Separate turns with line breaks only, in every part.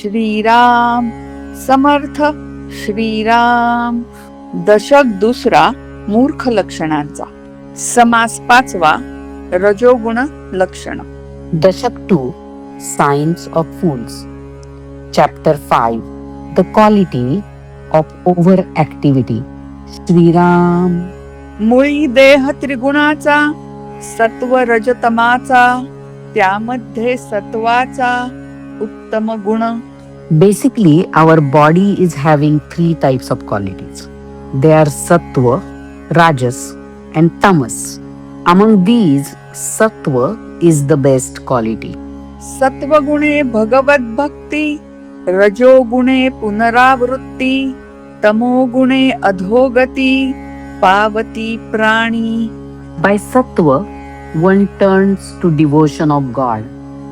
श्रीराम समर्थ श्रीराम. दशक दुसरा मूर्ख लक्षणांचा. समास पाचवा रजोगुण लक्षण.
Dashak 2 Signs of Fools. Chapter 5 The Quality of Overactivity. Sri Ram.
मुळी देह त्रिगुणाचा, सत्व रजतमाचा, त्यामध्ये सत्वाचा उत्तम गुण.
Basically, our body is having three types of qualities. They are Sattva, Rajas, and Tamas. Among these, Sattva is the best quality.
सत्वगुणे भगवत भक्ती, रजोगुणे पुनरावृत्ती, तमोगुणे अधोगती, पावती प्राणी.
By Sattva, one turns to devotion of God.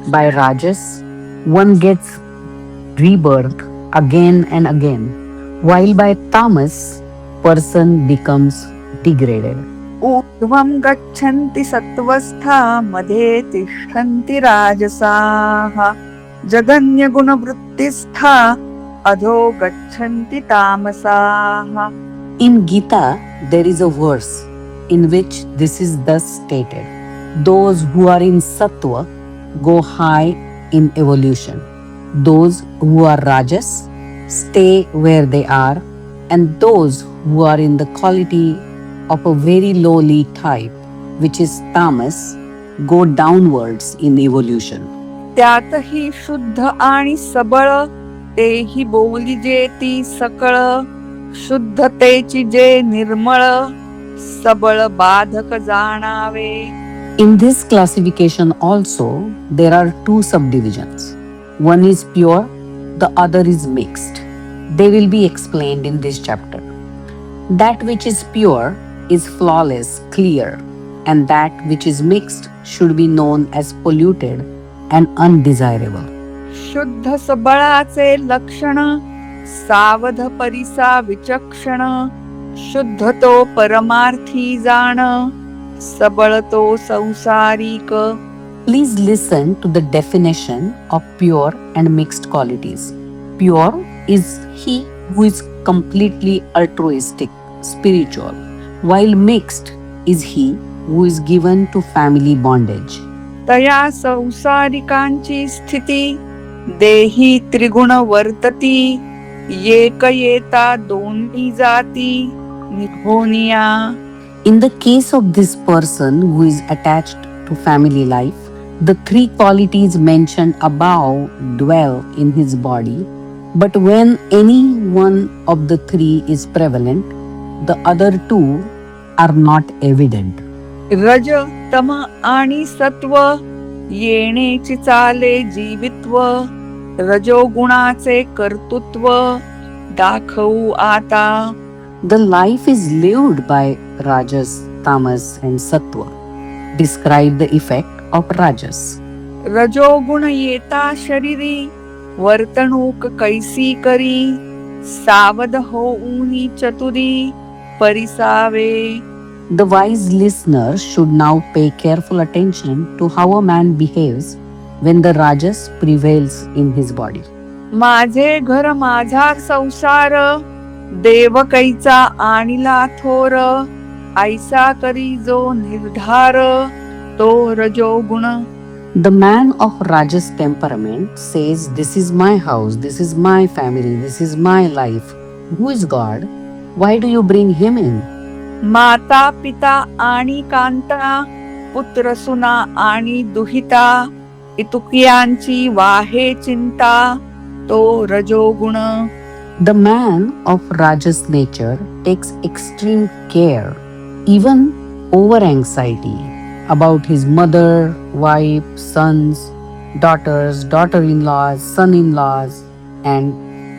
By Rajas, one gets rebirth again and again. While by Tamas, person becomes degraded.
ऊर्ध्वं गच्छन्ति सत्त्वस्था, मध्ये तिष्ठन्ति राजसाः, जगन्यगुणवृत्तिस्था, अधो गच्छन्ति तामसाः.
In Gita, there is a verse in which this is thus stated: those who are in Sattva go high in evolution. Those who are Rajas stay where they are, and those who are in the quality of a very lowly type, which is Tamas, go downwards in evolution.
त्यातही शुद्ध आणि सबळ, तेही बोलिजेती सकळ, शुद्धतेची जे निर्मळ, सबळ बाधक जाणावे.
In this classification also, there are two subdivisions. One is pure, the other is mixed. They will be explained in this chapter. That which is pure is flawless, clear, and that which is mixed should be known as polluted and undesirable.
शुद्ध सबळाचे लक्षण, सावध परिसा विचक्षण, शुद्ध तो परमार्थी जाण, सबळ तो संसारिक.
Please listen to the definition of pure and mixed qualities. Pure is he who is completely altruistic, spiritual, while mixed is he who is given to family bondage.
तया संसारिकांची स्थिती, देही त्रिगुण वर्तती, एक येता दोन्ही जाती, निघोनिया.
In the case of this person who is attached to family life, the three qualities mentioned above dwell in his body, but when any one of the three is prevalent, the other two are not evident.
रज तम आणि सत्व, येणेची चाले जीवित्व, रजोगुणाचे कर्तृत्व, दाखवू आता.
The life is lived by Rajas, Tamas, and Sattva. Describe the effect of Rajas.
रजोगुण येता शरीरी, वर्तणूक कैसी करी, सावध होऊनी Chaturi, परिसावे.
The wise listener should now pay careful attention to how a man behaves when the Rajas prevails in his body.
माझे घर माझा संसार, देवकैचा आणिला थोर, ऐसा करी जो निर्धार, तो रजोगुण.
The man of Rajas temperament says, "This is my house, this is my family, this is my life. Who is God? Why do you bring him in?"
माता पिता आणि कांता, पुत्र सुना आणि दुहिता, इतुकियांची वाहे चिंता, तो रजोगुण.
The man of Rajas nature takes extreme care, even over anxiety, about his mother, wife, sons, daughters, daughter-in-laws, son-in-laws, and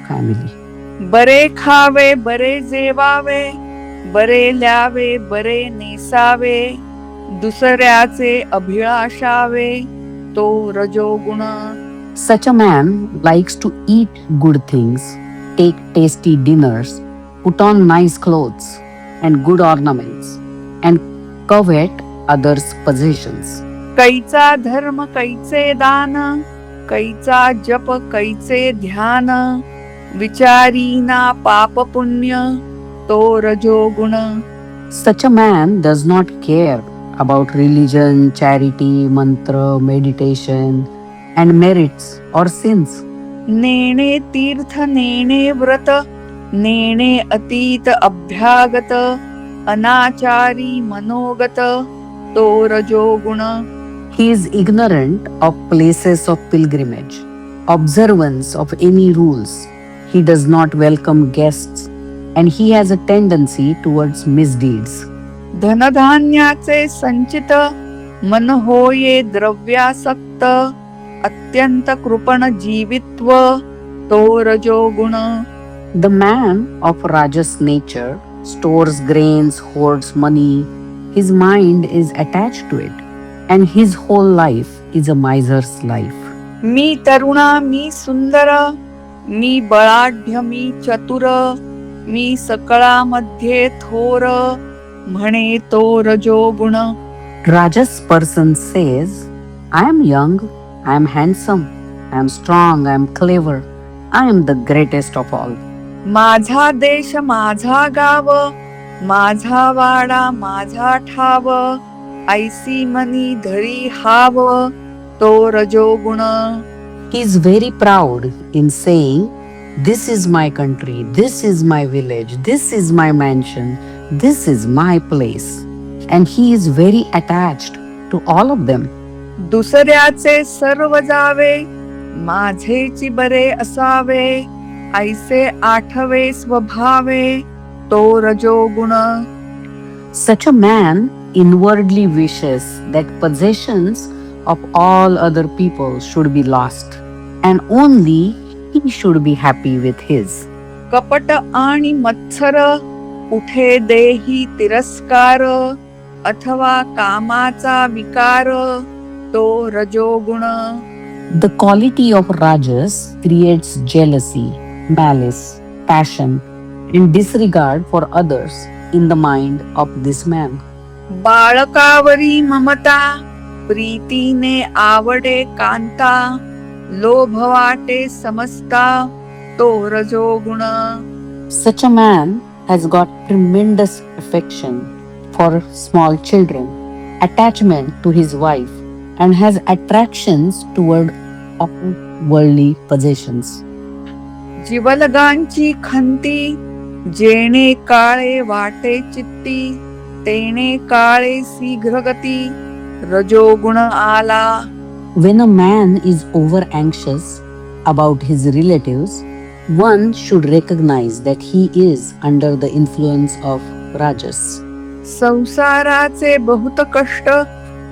family.
बरे खावे बरे जेवावे, बरे ल्यावे बरे नेसावे, दुसऱ्याचे अभिलाषावे, तो रजोगुण.
Such a man likes to eat good things, take tasty dinners, put on nice clothes and good ornaments, and covet others' possessions.
कैचा धर्म कैचे दान, कैचा जप कैचे ध्यान, विचारीना पाप पुण्य तो रजोगुण.
Such a man does not care about religion, charity, mantra, meditation, and merits or sins.
नेणे तीर्थ नेणे व्रत, नेणे अतीत अभ्यागत, अनाचारी मनोगत तो रजोगुण.
He is ignorant of places of pilgrimage, observance of any rules. He does not welcome guests, and he has a tendency towards misdeeds.
धनधान्याचे संचित, मन होये द्रव्यासक्त, अत्यंत कृपण जीवित्व तो रजोगुण.
The man of Rajas nature stores grains, hoards money. His mind is attached to it, and his whole life is a miser's life.
मी तरुणा मी सुंदर, मी बळाढ्य मी चतुर, मी सकळामध्ये थोर म्हणे तो रजोगुण.
Rajas person says, I am young, I am handsome, I am strong, I am clever, I am the greatest of all.
माझा देश माझा गाव, माझा वाडा माझा ठाव, ऐसी मनी धरी हाव तो रजोगुण.
He is very proud in saying, this is my country, this is my village, this is my mansion, this is my place. And he is very attached to all of them.
दुसऱ्याचे सर्व जावे, माझेची बरे असावे, ऐसे आठवे स्वभावे तो रजोगुण.
Such a man inwardly wishes that possessions of all other people should be lost, and only he should be happy with his.
कपट आणि मत्सर, उठे देही तिरस्कार, अथवा कामाचा विकार तो रजोगुण.
The quality of Rajas creates jealousy, malice, passion, and disregard for others in the mind of this man.
बाळकावरी Mamata, प्रीतीने आवडे कांता, लोभ वाटे समजता तो रजोगुण.
Such a man has got tremendous affection for small children, attachment to his wife, and has attractions toward all worldly possessions.
जीवलगांची खंती, जेणे काळे वाटे चित्ती, तेणे काळे शीघ्रगती रजोगुण आला.
When a man is over anxious about his relatives, one should recognize that he is under the influence of Rajas.
संसाराचे बहुत कष्ट,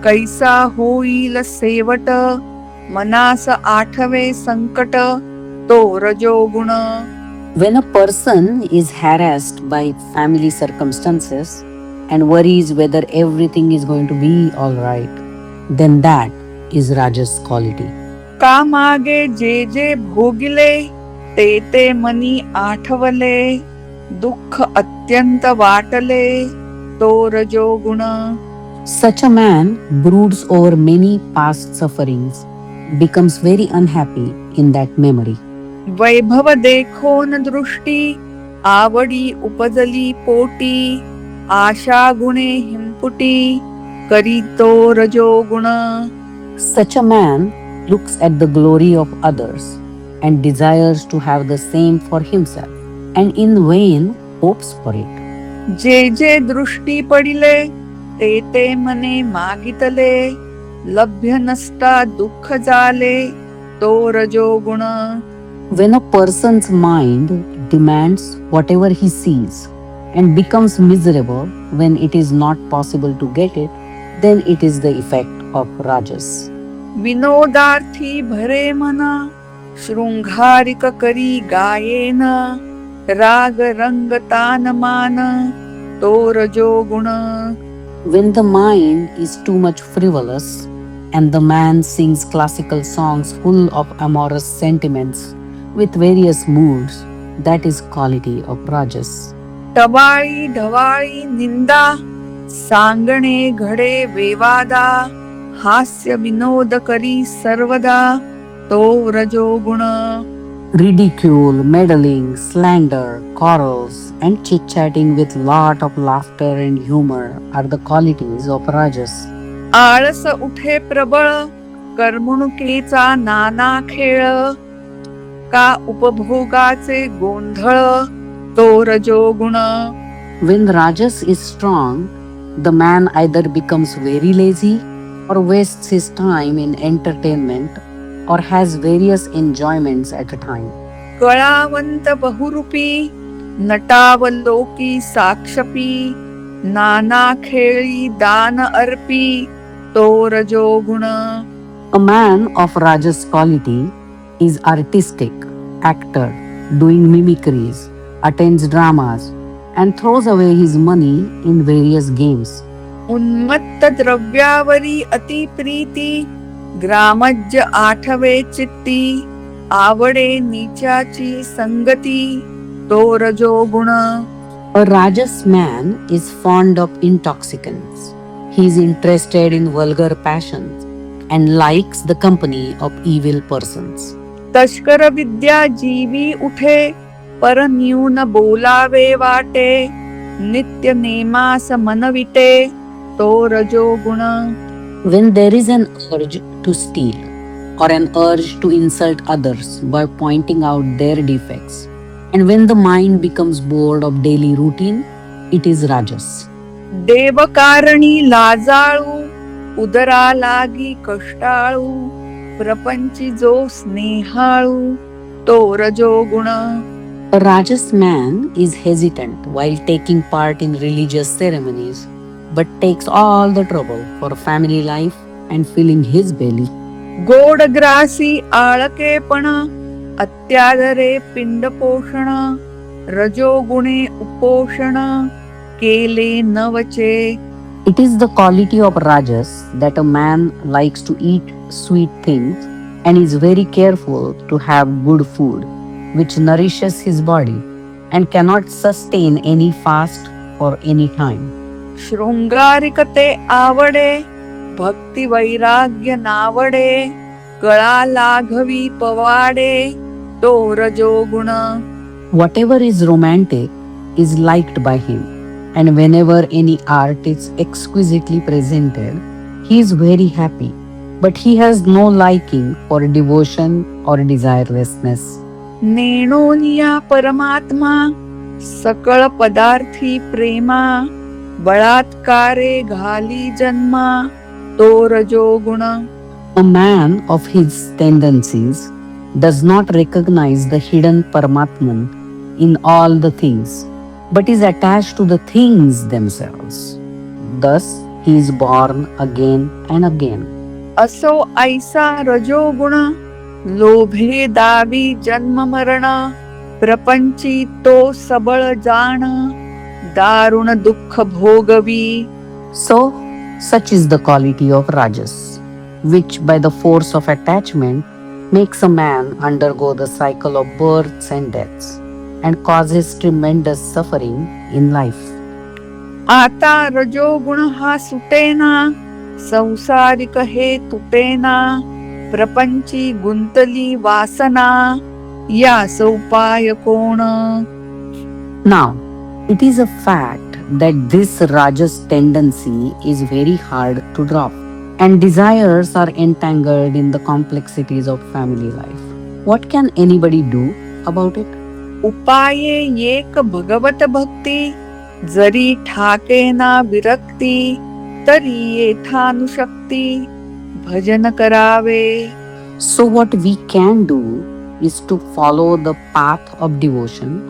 कैसा होईल सेवट, मनास आठवे संकट तो रजोगुण.
When a person is harassed by family circumstances and worries whether everything is going to be all right, then that is Rajas quality.
का मागे जे जे भोगिले, ते ते मनी आठवले, दुःख अत्यंत वाटले तो रजोगुण.
Such a man broods over many past sufferings, becomes very unhappy in that memory.
वैभव देखोन दृष्टी, आवडी उपजली पोटी, आशा गुणे हिंपुटी करी तो रजोगुण.
Such a man looks at the glory of others and desires to have the same for himself, and in vain hopes for it.
जे जे दृष्टी पडिले, ते ते मने मागितले, लभ्य नसता दुःख झाले तो रजोगुण.
When a person's mind demands whatever he sees and becomes miserable when it is not possible to get it, then it is the effect of Rajas.
विनोदार्थी भरे मन, शृंगारिक करी गायेन, राग रंग तान मान तो रजोगुण.
When the mind is too much frivolous and the man sings classical songs full of amorous sentiments with various moods, that is quality of Rajas.
टवाळी ढवाळी निंदा, सांगणे घडे वेवादा, हास्य विनोद करी सर्वदा तो रजोगुण.
Ridicule, meddling, slander, quarrels, and chit-chatting with lot of laughter and humor are the qualities of Rajas.
आळस उठे प्रबळ, करमणुकीचा नाना खेळ, का उपभोगाचे गोंधळ, तो रजोगुण.
When Rajas is strong, the man either becomes very lazy or wastes his time in entertainment or has various enjoyments at a time.
कळावंत बहुरूपी, नटावलोकी साक्षपी, नाना खेळी दान अर्पी, तो रजोगुण.
A man of Rajas quality is artistic, actor, doing mimicries, attends dramas, and throws away his money in various games.
उन्मत्त द्रव्यावरी अति प्रीती, ग्रामज्य आठवे चित्ती, आवडे नीचाची संगती, तो रजोगुण.
A Rajas man is fond of intoxicants. He is interested in vulgar passions and likes the company of evil persons.
तस्कर विद्या जीवी उठे, पर न्यून बोलावे वाटे, नित्य नेमास मनविटे, तो रजोगुण.
When there is an urge to steal or an urge to insult others by pointing out their defects, and when the mind becomes bored of daily routine, it is Rajas.
देवकारणी लाजाळू, उदरा लागी कष्टाळू, प्रपंची जो स्नेहाळू, तो रजोगुण.
A Rajas man is hesitant while taking part in religious ceremonies, but takes all the trouble for family life and filling his belly.
गोडग्रासी आळकेपण, अत्यादरे पिंड पोषण, रजोगुणे उपोषण, केले नवचे.
It is the quality of Rajas that a man likes to eat sweet things and is very careful to have good food, which nourishes his body and cannot sustain any fast for any time.
शृंगारिकते आवडे, भक्ती वैराग्य नावडे, कळा लाघवी पवाडे, तो रजोगुण.
Whatever is romantic is liked by him, and whenever any art is exquisitely presented, he is very happy, but he has no liking for devotion or desirelessness.
नेणोनिया परमात्मा, सकळ पदार्थी प्रेमा, बळात्कारे घाली जन्मा, तो रजोगुण.
A man of his tendencies does not recognize the hidden Paramatman in all the things, but is attached to the things themselves. Thus, he is born again and again.
असो ऐसा रजोगुण, लोभे दावी जन्म मरण, प्रपंची तो सबळ जाण, दारुण दुःख भोगवी.
So, such is the quality of Rajas, which by the force of attachment makes a man undergo the cycle of births and deaths and causes tremendous suffering in life.
आता रजोगुण हा सुटेना, संसारिक हे तुटेना, प्रपंची गुंतली वासना, यास उपाय कोण.
Now, it is a fact that this Rajas tendency is very hard to drop, and desires are entangled in the complexities of family life. What can anybody do about it?
उपाये एक भगवत भक्ती, जरी ठाकेना विरक्ती, तरी येथानुशक्ती, भजन करावे.
So, what we can do is to follow the path of devotion,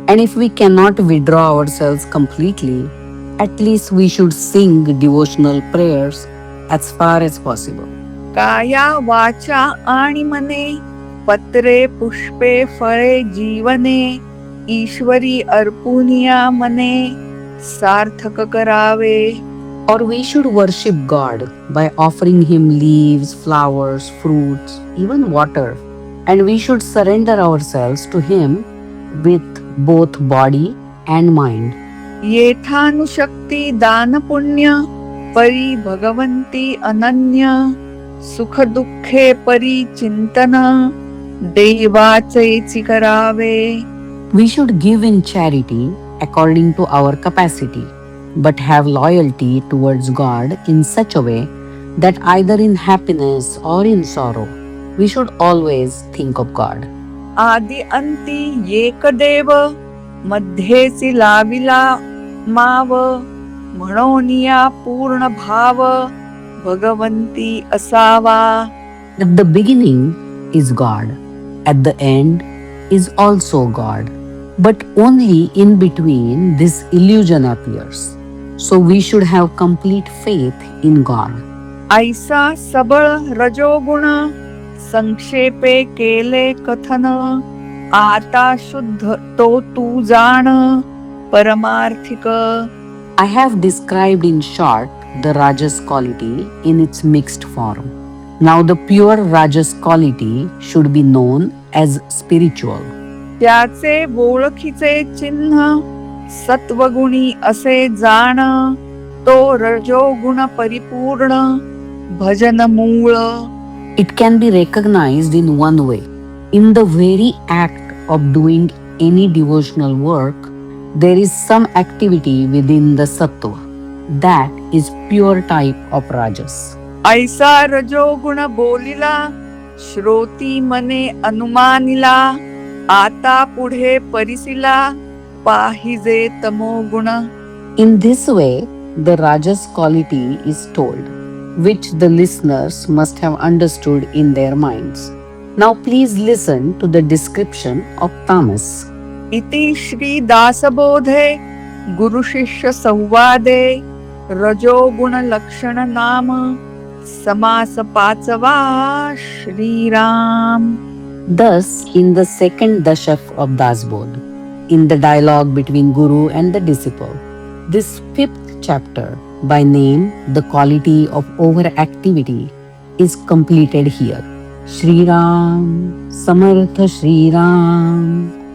and if we cannot withdraw ourselves completely, at least we should sing devotional prayers as far as possible.
काया वाचा आणि मने, पत्रे पुष्पे फळे जीवने, ईश्वरी अर्पुनिया मने, सार्थक करावे.
Or we should worship God by offering Him leaves, flowers, fruits, even water, and we should surrender ourselves to Him with both body and mind.
येथानुशक्ती दान पुण्य, परी भगवंती अनन्य, सुख दुःखे परिचिंतन देवाचेची करावे.
We should give in charity according to our capacity, but have loyalty towards God in such a way that either in happiness or in sorrow, we should always think of God.
आदि अंती एक देव मध्येसी लाविला माव म्हणोनिया पूर्ण भाव भगवंती असावा.
At the beginning is God, at the end is also God, but only in between this illusion appears. So we should have complete faith in God.
ऐसा सबळ रजोगुण संक्षेपे केले कथन आता शुद्ध तो तू जाण परमार्थिक.
I have described in short the Rajas quality in its mixed form. Now the pure Rajas quality should be known as spiritual.
त्याचे ओळखीचे चिन्ह सत्वगुणी असे जाण तो रजोगुण परिपूर्ण भजन मूळ.
It can be recognized in one way. In the very act of doing any devotional work, there is some activity within the sattva. That is pure type of Rajas.
ऐसा रजोगुण बोलिला श्रोती मने अनुमानिला आता पुढे परिसिला पाहिजे तमोगुण.
In this way, the Rajas quality is told, which the listeners must have understood in their minds. Now please listen to the description of tamas.
इति श्री दासबोधे गुरु शिष्य संवादे रजोगुण लक्षण नाम समास पाचवा Shriram.
Thus, in the second dashak of Dasbodh, in the dialogue between Guru and the disciple, this fifth chapter, by name The Quality of Overactivity, is completed here. Shri Ram, Samartha Shri Ram.